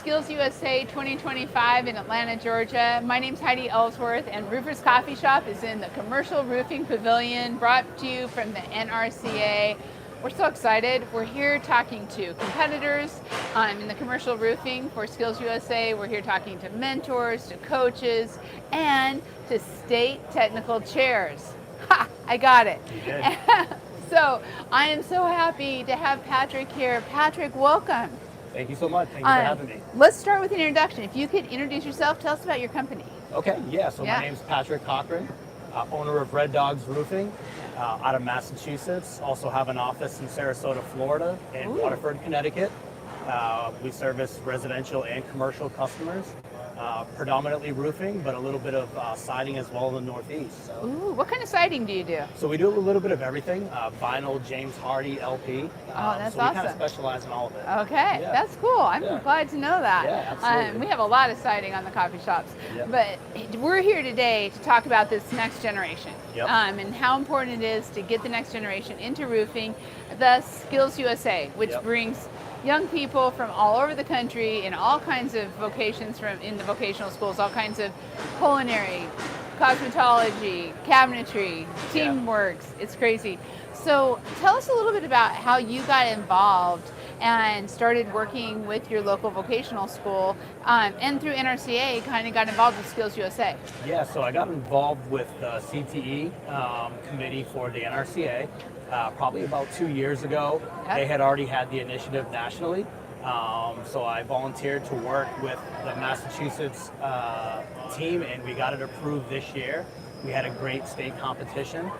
Skills USA 2025 in Atlanta, Georgia. My name's Heidi Ellsworth, and Roofers Coffee Shop is in the Commercial Roofing Pavilion, brought to you from the NRCA. We're so excited. We're here talking to competitors in the commercial roofing for Skills USA. We're here talking to mentors, to coaches, and to state technical chairs. Ha! I got it. You did. So I am so happy to have Patrick here. Patrick, welcome. Thank you so much. Thank you for having me. Let's start with an introduction. If you could introduce yourself, tell us about your company. Okay, my name's Patrick Cochran, owner of Red Dogs Roofing out of Massachusetts. Also have an office in Sarasota, Florida, and Waterford, Connecticut. We service residential and commercial customers, predominantly roofing, but a little bit of siding as well in the Northeast. So. Ooh, what kind of siding do you do? So we do a little bit of everything, vinyl, James Hardy, LP. That's so awesome. We kind of specialize in all of it. Okay, that's cool. I'm glad to know that. Yeah, absolutely. We have a lot of siding on the coffee shops, but we're here today to talk about this next generation and how important it is to get the next generation into roofing. Thus, Skills USA, which brings young people from all over the country in all kinds of vocations in the vocational schools, all kinds of culinary, cosmetology, cabinetry, teamwork. It's crazy. So tell us a little bit about how you got involved and started working with your local vocational school and through NRCA kind of got involved with Skills USA. Yeah, so I got involved with the CTE committee for the NRCA. Probably about 2 years ago. They had already had the initiative nationally. So I volunteered to work with the Massachusetts team, and we got it approved this year. We had a great state competition.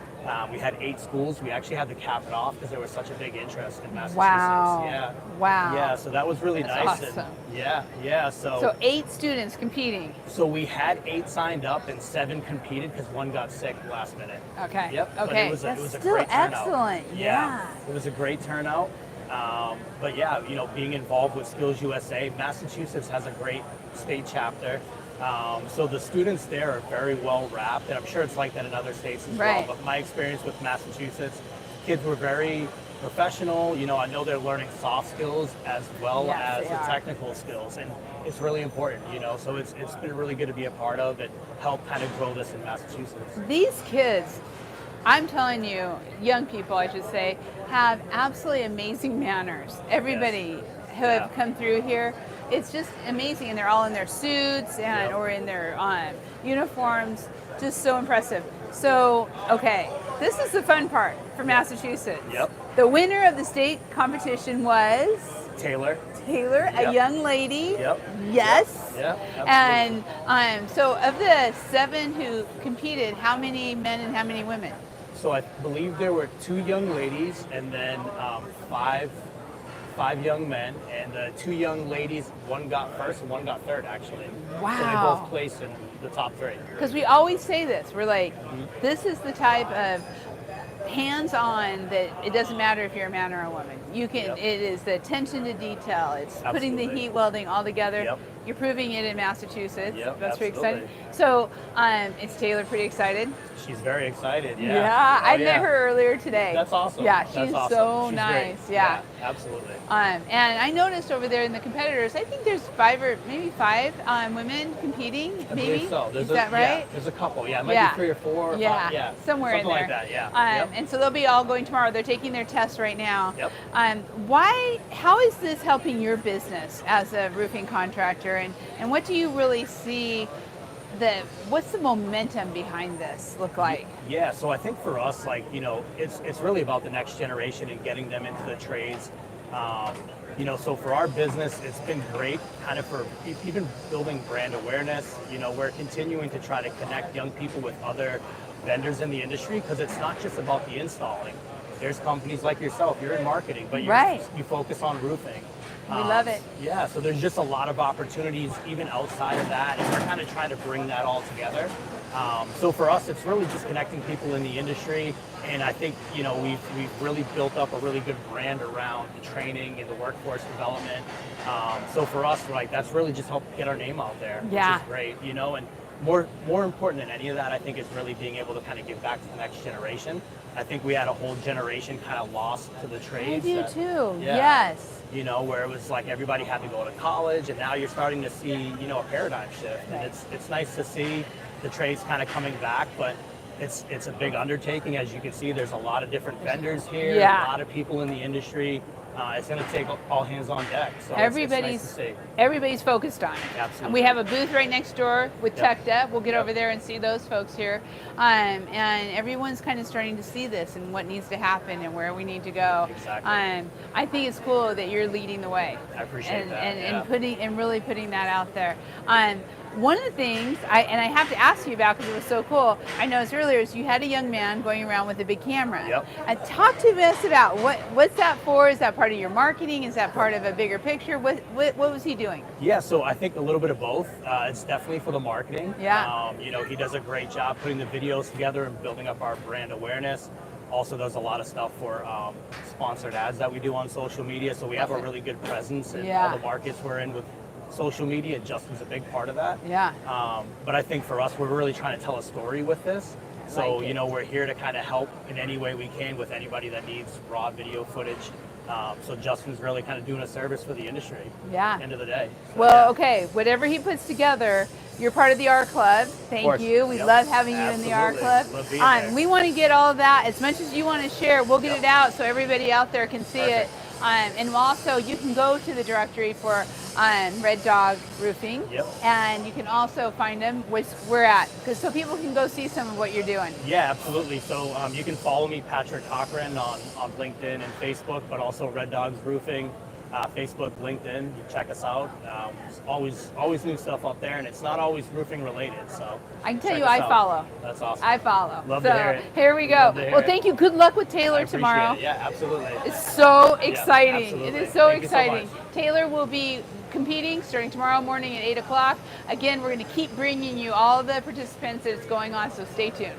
We had 8 schools. We actually had to cap it off because there was such a big interest in Massachusetts. Wow. Wow. Yeah, so that was really nice. Awesome. And so 8 students competing. So we had 8 signed up and 7 competed because 1 got sick last minute. Okay. Yep. Okay. But it was a great turnout. Excellent. Yeah. It was a great turnout. But yeah, being involved with Skills USA, Massachusetts has a great state chapter. So the students there are very well wrapped, and I'm sure it's like that in other states as well. But my experience with Massachusetts, kids were very professional. I know they're learning soft skills as well as the technical skills, and it's really important. So it's been really good to be a part of and help kind of grow this in Massachusetts. These kids, I'm telling you, young people, I should say, have absolutely amazing manners. Everybody who have come through here, it's just amazing, and they're all in their suits and or in their uniforms. Just so impressive. So, okay, this is the fun part for Massachusetts. The winner of the state competition was Taylor, a young lady. Yes. Absolutely. And so, of the 7 who competed, how many men and how many women? So I believe there were 2 young ladies and then 5 young men, and the 2 young ladies, 1 got first and 1 got third, actually. Wow. So they both placed in the top 3. Because we always say this, we're like, this is the type of hands-on that it doesn't matter if you're a man or a woman. You can. It is the attention to detail. It's putting the heat welding all together. You're proving it in Massachusetts. That's pretty exciting. So, is Taylor pretty excited? She's very excited. I met her earlier today. That's awesome. Yeah, she's so nice. Great. Yeah, absolutely. And I noticed over there in the competitors, I think there's 5 women competing. I believe so. Is that right? Yeah, there's a couple. Yeah, it might be 3 or 4 or 5. Yeah, somewhere in there. Something like that. Yeah. And so they'll be all going tomorrow. They're taking their tests right now. How is this helping your business as a roofing contractor, and what do you really see? What's the momentum behind this look like? Yeah, so I think for us, it's really about the next generation and getting them into the trades. So for our business, it's been great kind of for even building brand awareness. We're continuing to try to connect young people with other vendors in the industry, because it's not just about the installing. There's companies like yourself, you're in marketing, but you focus on roofing. We love it. Yeah, so there's just a lot of opportunities even outside of that, and we're kind of trying to bring that all together. So for us, it's really just connecting people in the industry, and I think we've really built up a really good brand around the training and the workforce development. So for us, that's really just helped get our name out there, which is great. And more important than any of that, I think, is really being able to kind of give back to the next generation. I think we had a whole generation kind of lost to the trades. I do too. Yes. You know, where it was like everybody had to go to college, and now you're starting to see, you know, a paradigm shift. And it's nice to see the trades kind of coming back, but it's a big undertaking. As you can see, there's a lot of different vendors here, a lot of people in the industry. It's going to take all hands on deck. So everybody's it's nice to see. Everybody's focused on it. Absolutely. And we have a booth right next door with Tech Debt. We'll get over there and see those folks here. And everyone's kind of starting to see this and what needs to happen and where we need to go. Exactly. I think it's cool that you're leading the way. I appreciate that. And really putting that out there. One of the things I have to ask you about, because it was so cool, I noticed earlier, is you had a young man going around with a big camera. Yep. Talk to us about what's that for? Is that part of your marketing? Is that part of a bigger picture? What was he doing? Yeah, so I think a little bit of both. It's definitely for the marketing. Yeah. You know, he does a great job putting the videos together and building up our brand awareness. Also does a lot of stuff for sponsored ads that we do on social media. So we have a really good presence in all the markets we're in with social media. Justin's a big part of that. Yeah. But I think for us, we're really trying to tell a story with this. So, you know, we're here to kind of help in any way we can with anybody that needs raw video footage. So Justin's really kind of doing a service for the industry. Yeah. End of the day. So, well, okay, whatever he puts together, you're part of the R Club. Thank you. We love having you in the R Club. Love being there. We want to get all of that. As much as you want to share, we'll get it out so everybody out there can see it. And also, you can go to the directory for Red Dog Roofing, and you can also find them which we're at, so people can go see some of what you're doing. Yeah, absolutely. So you can follow me, Patrick Cochran, on LinkedIn and Facebook, but also Red Dogs Roofing, Facebook, LinkedIn. You check us out. There's always new stuff up there, and it's not always roofing related. So I can tell you, I follow. That's awesome. I follow. Love to hear it. Here we go. Well, thank you. Good luck with Taylor tomorrow. Yeah, absolutely. It's so exciting. Yeah, it is so Thank exciting. you so much. Taylor will be competing starting tomorrow morning at 8 o'clock. Again, we're going to keep bringing you all the participants that's going on, so stay tuned.